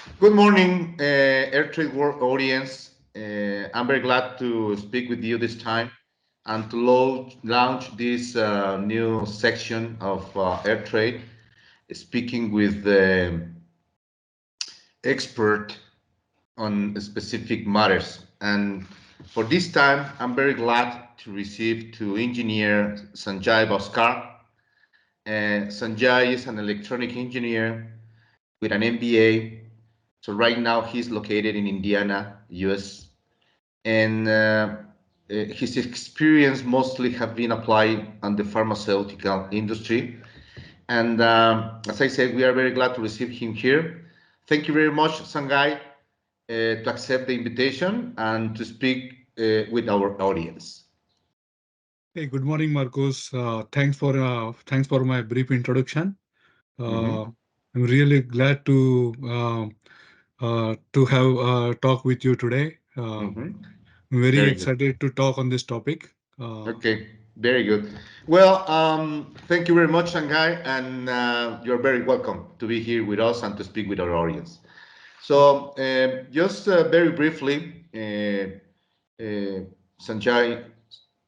Good morning, Air Trade World audience. I'm very glad to speak with you this time and to launch this new section of Air Trade, speaking with the expert on specific matters. And for this time, I'm very glad to receive to engineer Sanjay Bauskar. Sanjay is an electronic engineer with an MBA. So right now he's located in Indiana, US, and his experience mostly have been applied on the pharmaceutical industry. And as I said, we are very glad to receive him here. Thank you very much, Sanjay, to accept the invitation and to speak with our audience. Hey, good morning, Marcos. Thanks for my brief introduction. Uh, Mhm. I'm really glad to have talk with you today. Mhm. I'm very Very good. excited to talk on this topic. Okay, very good. Well, thank you very much, Shanghai, and you're very welcome to be here with us and to speak with our audience. So, just very briefly, Sanjay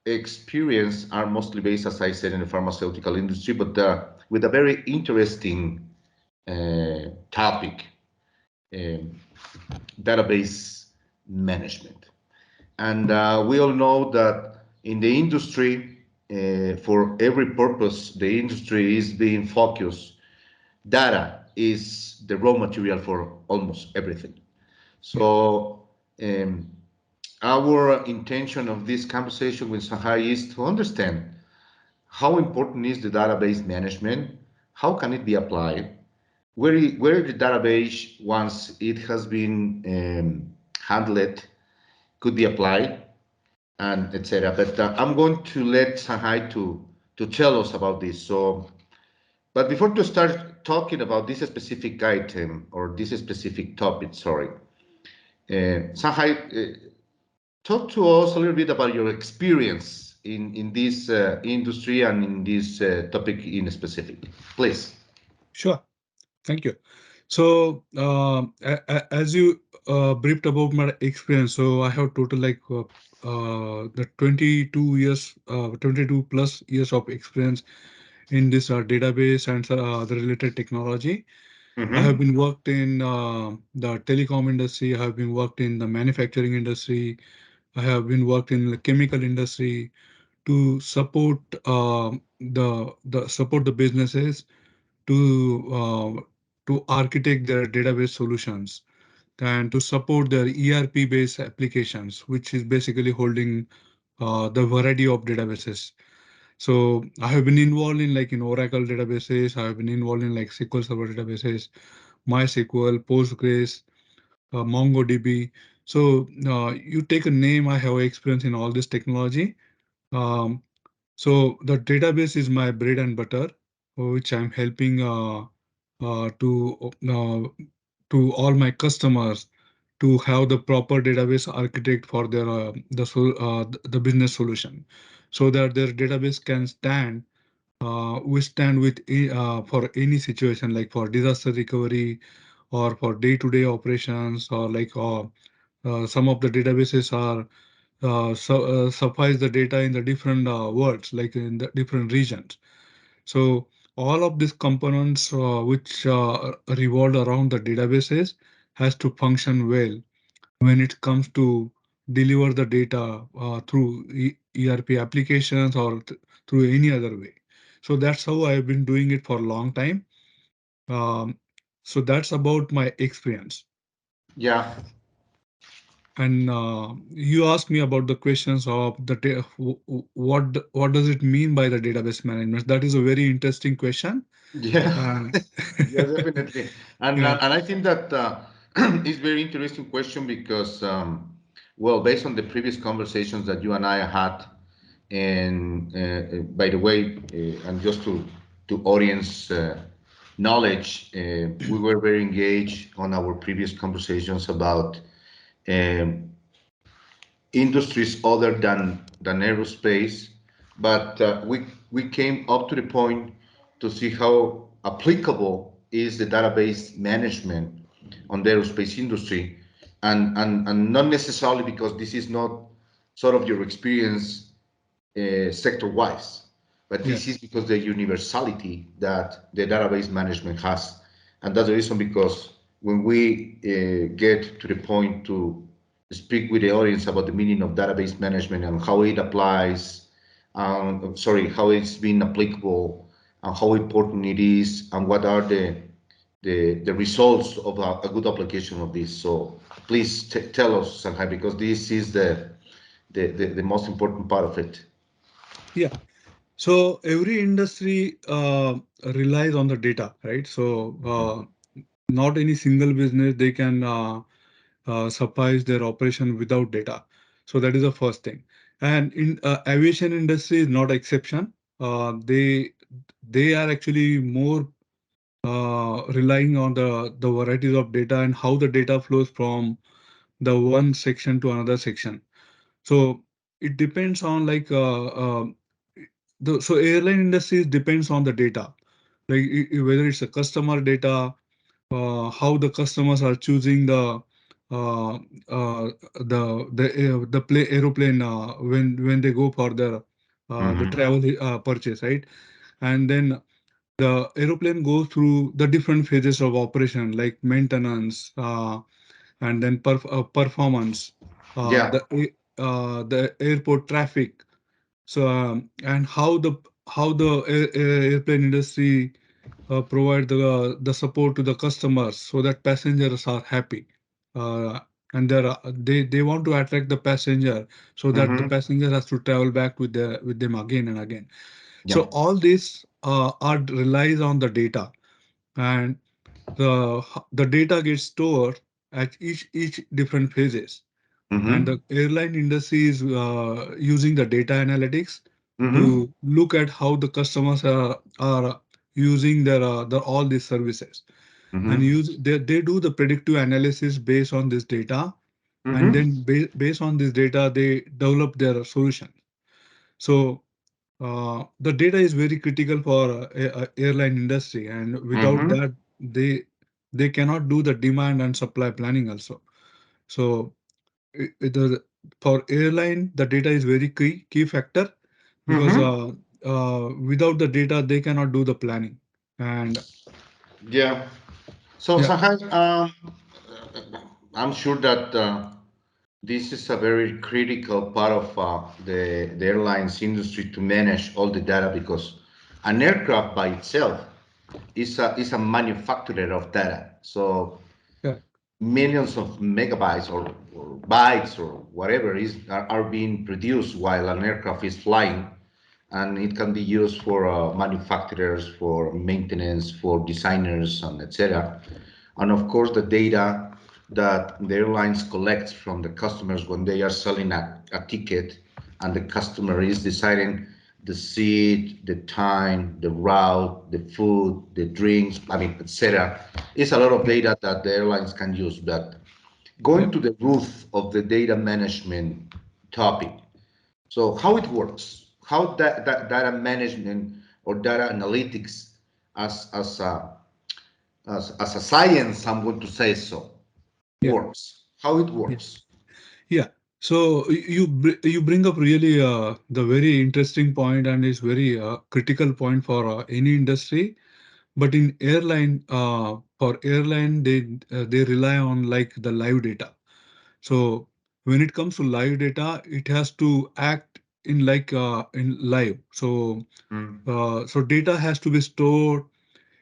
experience are mostly based, as I said, in the pharmaceutical industry, but with a very interesting topic, um, database management. And we all know that in the industry, for every purpose, the industry is being focused. Data is the raw material for almost everything. Yeah, So um, our intention of this conversation with Sahai is to understand how important is the database management, how can it be applied, where the database, once it has been handled, could be applied, and etc. But I'm going to let Sanjay to tell us about this. So, but before to start talking about this specific item or this specific topic, sorry, Sanjay, talk to us a little bit about your experience in this industry and in this topic in specific, please. sure. Thank you. So, as you briefed about my experience, so I have total the 22 plus years of experience in this database and the related technology. I have Mm-hmm. been worked in the telecom industry. I have been worked in the manufacturing industry. I have been worked in the chemical industry to support the businesses to architect their database solutions and to support their ERP based applications, which is basically holding the variety of databases. So I have been involved in Oracle databases. I have been involved in like SQL Server databases, MySQL, Postgres, MongoDB. So you take a name, I have experience in all this technology. Um, so the database is my bread and butter, which I'm helping uh, to uh, to all my customers to have the proper database architect for their the business solution, so that their database can withstand for any situation, like for disaster recovery or for day-to-day operations, or some of the databases are suffice the data in the different worlds, like in the different regions. So all of these components which revolve around the databases has to function well when it comes to deliver the data through ERP applications or through any other way. So that's how I've been doing it for a long time. Um, so that's about my experience. Yeah, And you asked me about the questions of what does it mean by the database management? That is a very interesting question. yeah, Uh, yeah, definitely. yeah, And I think that it's very interesting question because, well, based on the previous conversations that you and I had, and by the way, and just to audience knowledge, we were very engaged on our previous conversations about um, industries other than aerospace, but we came up to the point to see how applicable is the database management on the aerospace industry, and not necessarily because this is not sort of your experience sector-wise, but this is Yes. because the universality that the database management has, and that's the reason because when we get to the point to speak with the audience about the meaning of database management and how it applies, sorry, how it's been applicable, and how important it is, and what are the results of a good application of this. So please tell us, Sanjay, because this is the most important part of it. Yeah. So every industry relies on the data, right? So not any single business they can suffice their operation without data. So that is the first thing. And in aviation industry is not exception. They are actually more relying on the varieties of data and how the data flows from the one section to another section. So it depends on like so airline industries depends on the data, like whether it's a customer data, how the customers are choosing uh, the play aeroplane when they go for the Mm-hmm. travel purchase, right? And then the aeroplane goes through the different phases of operation like maintenance, and then performance, Yeah. the airport traffic. So and how the airplane industry provide the support to the customers so that passengers are happy, uh, and they want to attract the passenger so that the Mm-hmm. passenger has to travel back with them again and again. So Yeah. all this are relies on the data, and the data gets stored at each different phases, and Mm-hmm. the airline industry is using the data analytics Mm-hmm. to look at how the customers are using their all these services, and Mm-hmm. they do the predictive analysis based on this data, and Mm-hmm. then based on this data they develop their solution. So the data is very critical for airline industry, and without Mm-hmm. that they cannot do the demand and supply planning also. So for airline, the data is very key factor, because Mm-hmm. without the data they cannot do the planning. And Yeah. So, yeah, Sanjay, I'm sure that this is a very critical part of the airlines industry to manage all the data because an aircraft by itself is a manufacturer of data. So yeah, millions of megabytes or bytes or whatever are being produced while an aircraft is flying, and it can be used for manufacturers, for maintenance, for designers, and etc. And of course, the data that the airlines collect from the customers when they are selling a ticket, and the customer is deciding the seat, the time, the route, the food, the drinks, I mean, etc. It's a lot of data that the airlines can use. But yeah, going to the root of the data management topic, so how it works, how that data management or data analytics as a science, I'm going to say so, yeah, works. How it yeah, works. yeah. So you bring up really the very interesting point, and it's very critical point for any industry. But in airline, for airline, they rely on like the live data. So when it comes to live data, it has to act in live. So Mm. data has to be stored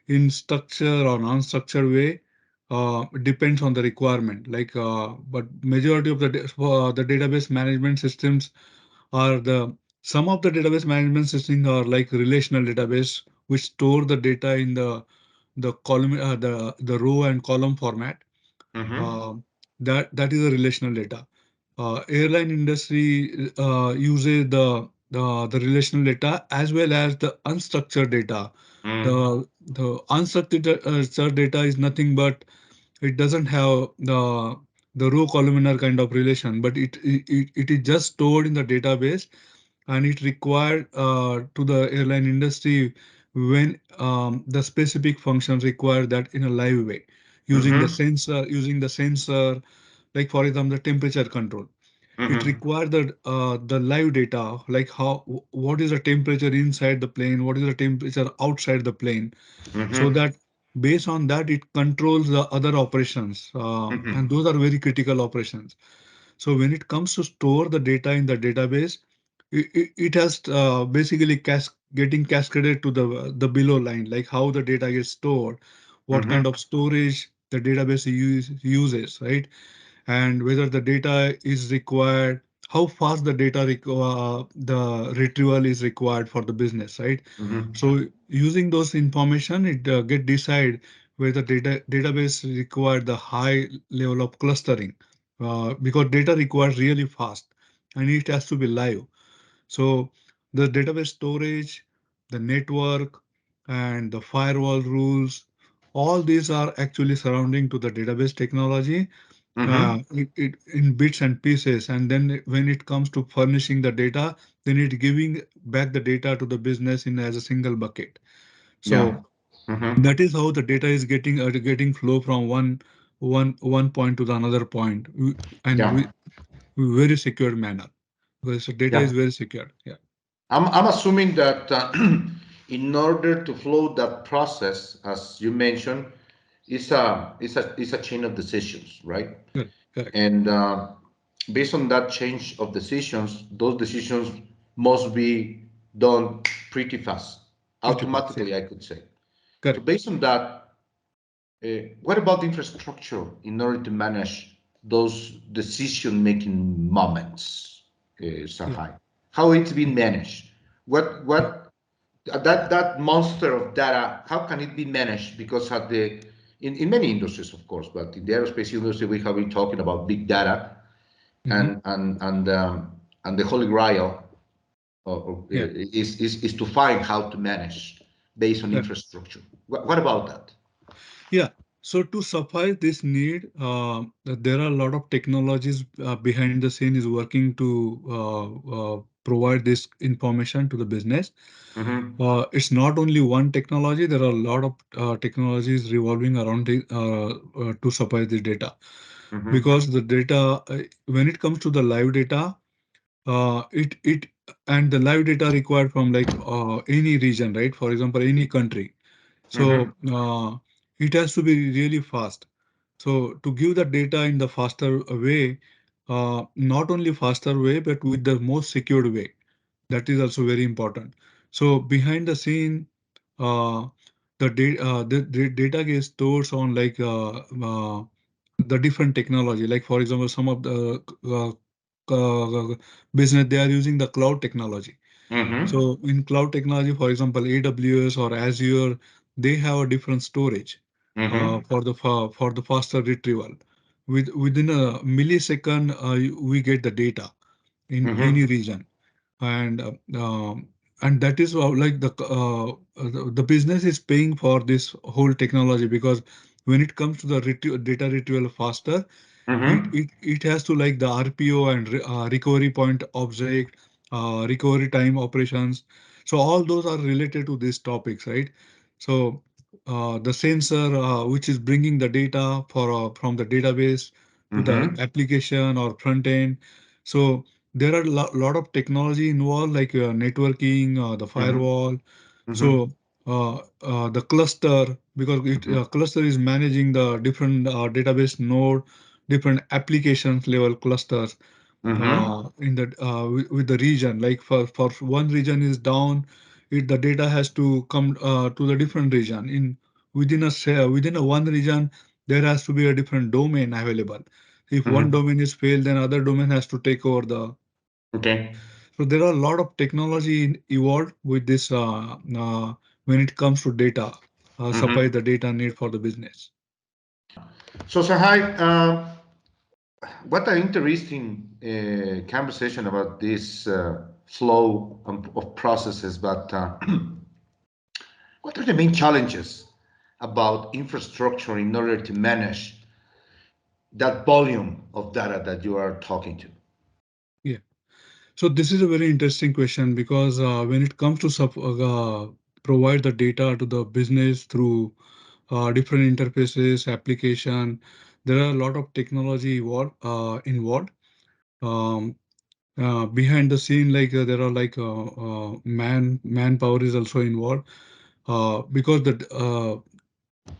in structure or unstructured way. Depends on the requirement. But majority of the database management systems are the some of the database management systems are like relational database, which store the data in the column, the row and column format. Mm-hmm. uh, that is a relational data. Airline industry uses the relational data as well as the unstructured data. Mm. The unstructured data is nothing but it doesn't have the row columnar kind of relation, but it is just stored in the database, and it required to the airline industry when the specific functions require that in a live way. Mm-hmm. using the sensor, like for example, the temperature control. It Mm-hmm. requires the live data, like what is the temperature inside the plane, what is the temperature outside the plane, so Mm-hmm. that based on that it controls the other operations, and Mm-hmm. those are very critical operations. So when it comes to store the data in the database, it has basically getting cascaded to the below line, like how the data gets stored, what kind Mm-hmm. of storage the database uses, right? And whether the data is required, how fast the retrieval is required for the business, right? Mm-hmm. So using those information, it get decide whether database require the high level of clustering, because data requires really fast and it has to be live. So the database storage, the network, and the firewall rules, all these are actually surrounding to the database technology, Mm-hmm. in bits and pieces. And then when it comes to furnishing the data, then it giving back the data to the business in as a single bucket. Yeah. So Mm-hmm. that is how the data is getting flow from one point to the another point, and Yeah. very secure manner. Because the data is Yeah. very secure. Yeah. I'm assuming that in order to flow that process, as you mentioned, is a chain of decisions, right? Correct. Correct. And based on that change of decisions, those decisions must be done pretty fast, Pretty fast. Yeah. automatically, I could say. So Correct. based on that, what about the infrastructure in order to manage those decision-making moments, Yeah. Sanjay? How it's been managed? What that monster of data? How can it be managed? Because at the in many industries, of course, but in the aerospace industry, we have been talking about big data Hmm. and the holy grail Yeah. is to find how to manage based on Correct. infrastructure. What about that? Yeah. So to suffice this need, there are a lot of technologies behind the scene is working to provide this information to the business. Mm-hmm. It's not only one technology. There are a lot of technologies revolving around it, to supply the data. Mm-hmm. Because the data, when it comes to the live data, it and the live data required from like any region, right? For example, any country. Mm-hmm. So it has to be really fast. So to give the data in the faster way, not only faster way, but with the most secured way. That is also very important. So behind the scene, uh, the data gets stored on like the different technology. Like for example, some of the business they are using the cloud technology. Mm-hmm. So in cloud technology, for example, AWS or Azure, they have a different storage Mm-hmm. for the faster retrieval. Within a millisecond, we get the data in any Mm-hmm. region, and and that is how, like the business is paying for this whole technology, because when it comes to the data retrieval faster, Mm-hmm. it has to like the RPO and recovery point object, recovery time operations. So all those are related to these topics, right? So the sensor which is bringing the data from the database to the Mm-hmm. application or front end. So there are a lot of technology involved, like networking, the Mm-hmm. firewall. Mm-hmm. So the cluster, because Mm-hmm. cluster is managing the different database node, different applications level clusters Mm-hmm. in the with the region. Like for one region is down, the data has to come to the different region. Within a one region, there has to be a different domain available. If one Mm-hmm. domain is failed, then other domain has to take over the. Okay. So there are a lot of technology evolved with this when it comes to data, supply Mm-hmm. the data need for the business. So, Sahai, what an interesting conversation about this flow of processes. But what are the main challenges about infrastructure in order to manage that volume of data that you are talking to? Yeah. So this is a very interesting question, because when it comes to provide the data to the business through different interfaces, application. There are a lot of technology involved. Um, Behind the scene, like there are like manpower is also involved because the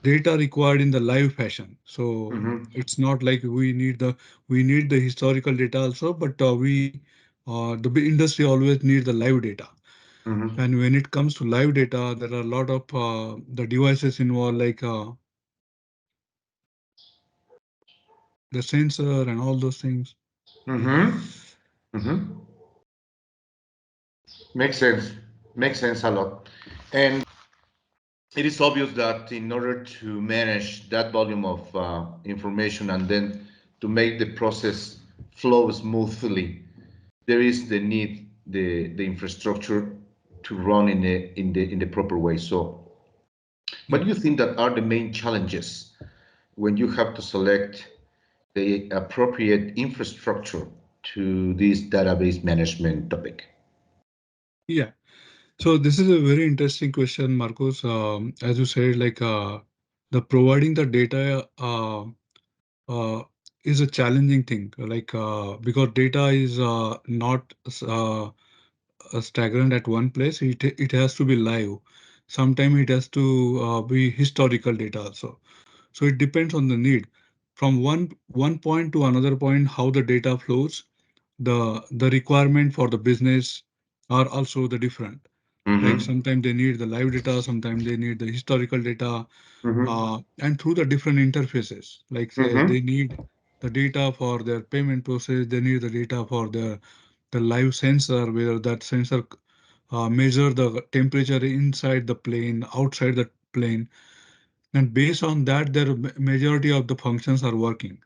data required in the live fashion. So Mm-hmm. it's not like we need the historical data also, but the industry always need the live data. Mm-hmm. And when it comes to live data, there are a lot of the devices involved, like the sensor and all those things. Mm-hmm. Mm-hmm. Makes sense. Makes sense a lot. And it is obvious that in order to manage that volume of information and then to make the process flow smoothly, there is the need the infrastructure to run in the proper way. So, what Yeah. do you think that are the main challenges when you have to select the appropriate infrastructure to this database management topic? Yeah. So this is a very interesting question, Marcos. As you said, like the providing the data uh, is a challenging thing. Like because data is not stagnant at one place. It has to be live. Sometimes it has to be historical data also. So it depends on the need. From one point to another point, how the data flows, the requirement for the business are also the different. Like Mm-hmm. sometimes they need the live data, sometimes they need the historical data, Mm-hmm. and through the different interfaces. Like they Mm-hmm. need the data for their payment process, they need the data for the live sensor, whether that sensor measure the temperature inside the plane, outside the plane, and based on that, their majority of the functions are working.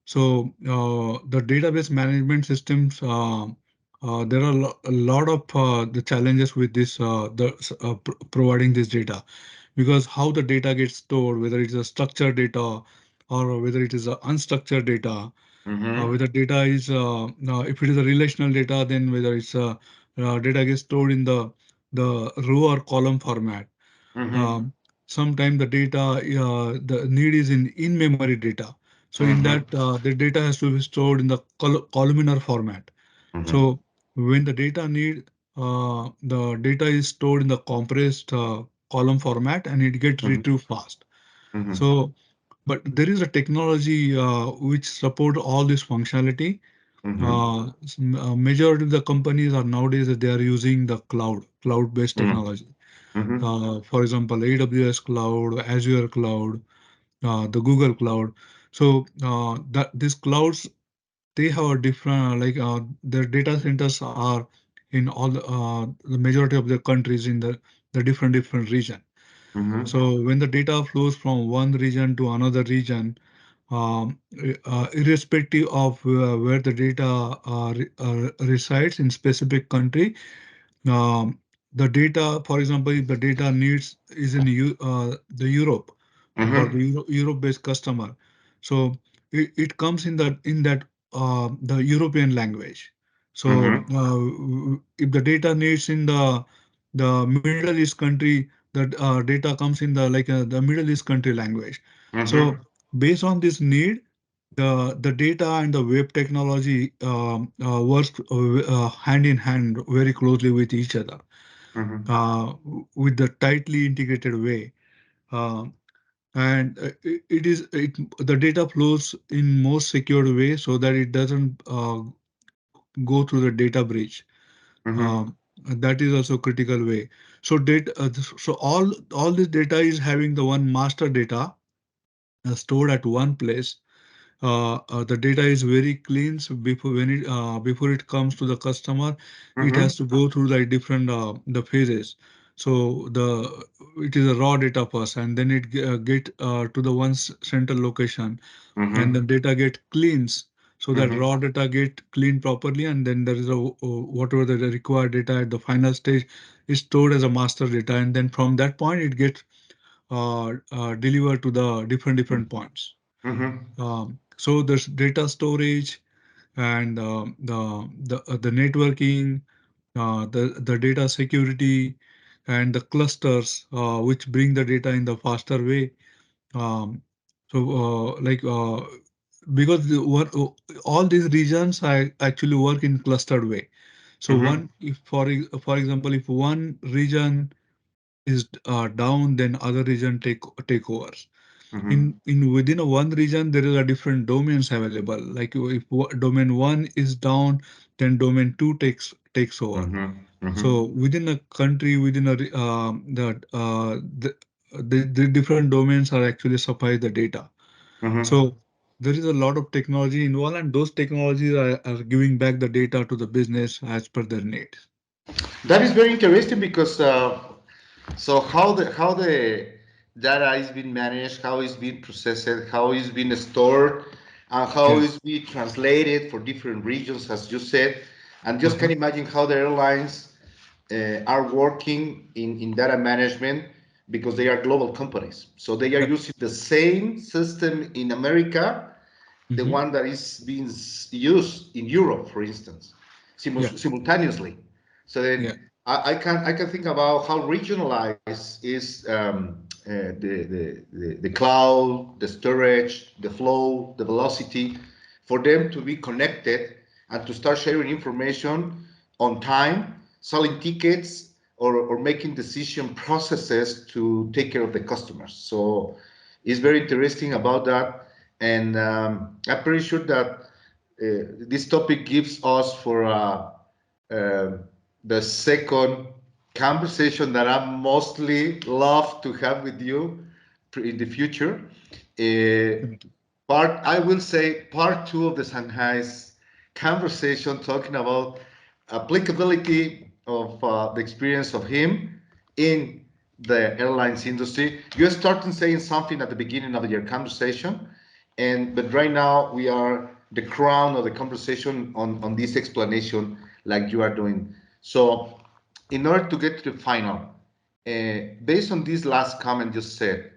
So the database management systems, there are a lot of the challenges with this, providing this data, because how the data gets stored, whether it's a structured data or whether it is a unstructured data, Mm-hmm. whether data is, if it is a relational data, then whether it's a data gets stored in the row or column format. Mm-hmm. Um, Sometimes the data, the need is in memory data. So in that, Mm-hmm. the data has to be stored in the columnar format. Mm-hmm. So when the data need, the data is stored in the compressed column format and it gets Mm-hmm. retrieved fast. Mm-hmm. So, but there is a technology which support all this functionality. Mm-hmm. Majority of the companies are nowadays they are using the cloud-based technology. Mm-hmm. For example, AWS cloud, Azure cloud, the Google cloud. So that these clouds, they have a different, like their data centers are in all the majority of the countries in the different region. Mm-hmm. So when the data flows from one region to another region, irrespective of where the data resides in specific country, um, the data, for example, if the data needs is in the Europe for the Mm-hmm. Europe-based customer, so it comes in that the European language. So Mm-hmm. if the data needs in the Middle East country, the data comes in the Middle East country language. So Mm-hmm. based on this need, the data and the web technology works hand in hand very closely with each other, Mm-hmm. uh, with the tightly integrated way. Uh, and the data flows in most secured way so that it doesn't go through the data breach. Mm-hmm. Um, that is also critical way. So so all this data is having the one master data stored at one place. The data is very clean. So before it comes to the customer, it has Mm-hmm. to go through the different the phases. So it is a raw data first, and then it get to the one central location, and the Mm-hmm. data get cleans, so that Mm-hmm. raw data get cleaned properly, and then there is whatever the required data at the final stage is stored as a master data, and then from that point it gets delivered to the different points. Mm-hmm. So there's data storage and the networking, the data security, and the clusters which bring the data in the faster way. Um, so because all these regions I actually work in clustered way. So Mm-hmm. one, if for example, if one region is down, then other region take overs. Mm-hmm. In within a one region, there is a different domains available. Like if domain one is down, then domain two takes over. Mm-hmm. Mm-hmm. So within a country, within a the different domains are actually supply the data. Mm-hmm. So there is a lot of technology involved, and those technologies are giving back the data to the business as per their needs. That is very interesting because so how the data is being managed, how it's being processed, how it's being stored, and how Yeah. it's being translated for different regions, as you said, and just can Uh-huh. imagine how the airlines are working in data management because they are global companies. So they are Yep. using the same system in America, the Mm-hmm. one that is being used in Europe, for instance, Yeah. simultaneously. So Yeah. then I can think about how regionalized is the cloud, the storage, the flow, the velocity, for them to be connected and to start sharing information on time, selling tickets, or making decision processes to take care of the customers. So it's very interesting about that, and I'm pretty sure that this topic gives us for the second conversation that I mostly love to have with you in the future. Uh, Thank you. I will say part two of the Sanjay's conversation, talking about applicability of the experience of him in the airlines industry. You started saying something at the beginning of your conversation, and but right now we are the crown of the conversation on this explanation, like you are doing. So, in order to get to the final, based on this last comment you said,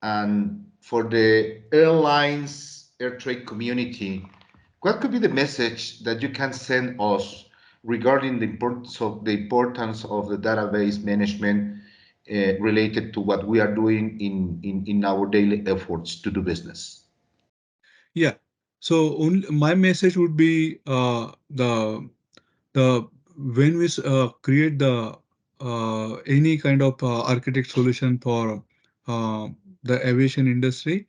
and for the airlines, air trade community, what could be the message that you can send us regarding the importance of the database management related to what we are doing in our daily efforts to do business? Yeah. So only, my message would be the when we create the any kind of architect solution for uh, the aviation industry,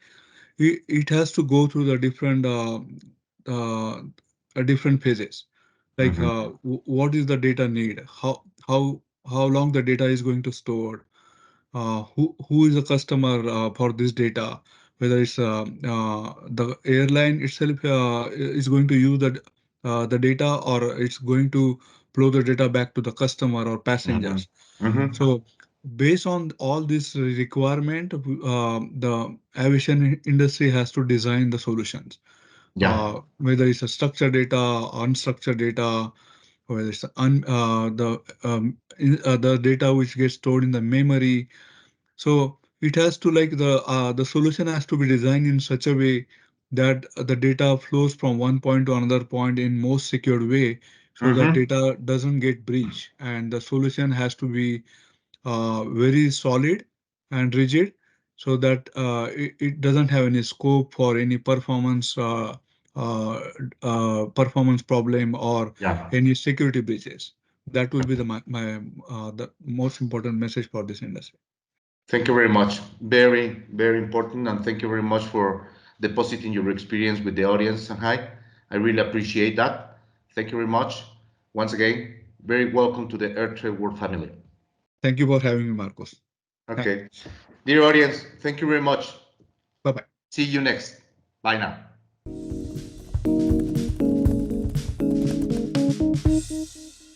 it has to go through the uh, different phases. Like Mm-hmm. what is the data need? How long the data is going to store? Who is the customer for this data? Whether it's the airline itself is going to use the data, or it's going to flow the data back to the customer or Mm-hmm. passengers. Mm-hmm. So based on all this requirement, the aviation industry has to design the solutions. Yeah. Whether it's a structured data, unstructured data, whether it's the data which gets stored in the memory. So it has to like the solution has to be designed in such a way that the data flows from one point to another point in most secured way, so that Mm-hmm. data doesn't get breached, and the solution has to be very solid and rigid, so that it doesn't have any scope for any uh, performance problem or Yeah. any security breaches. That will be the most important message for this industry. Thank you very much. Very, very important, and thank you very much for depositing your experience with the audience, Shanghai. I really appreciate that. Thank you very much. Once again, very welcome to the AirTrade World family. Thank you for having me, Marcos. Okay. Dear audience, thank you very much. Bye bye. See you next. Bye now.